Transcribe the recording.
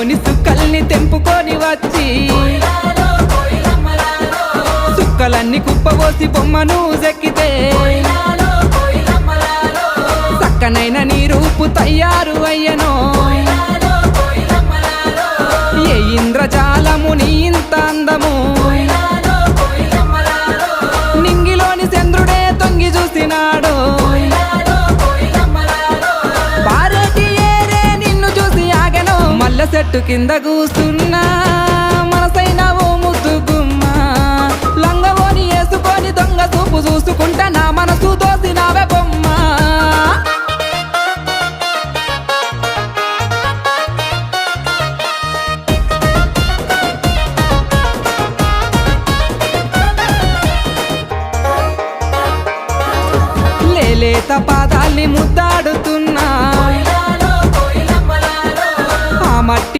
అంగిలోని సుక్కల్ని తెంపుకొని వచ్చి సుక్కలన్నీ కుప్పబోసి బొమ్మను చెక్కితే చక్కనైన నీ రూపు తయారు అయ్యనో ఏ ఇంద్రజాలము నీ ఇంత అందము నింగిలోని చంద్రుడే తొంగి చూసినాడు పారేటి ఏరే నిన్ను చూసి ఆగెను మల్ల చెట్టు కింద కూస్తున్నా మనసైన ఓ ముద్దుగుమ్మ లంగవోని వేసుకొని దొంగ చూపు చూసుకుంటా నా మనసు దోసినావే బొమ్మ లేత పాదాల్ని ముద్దాడుతున్నా ఆ మట్టి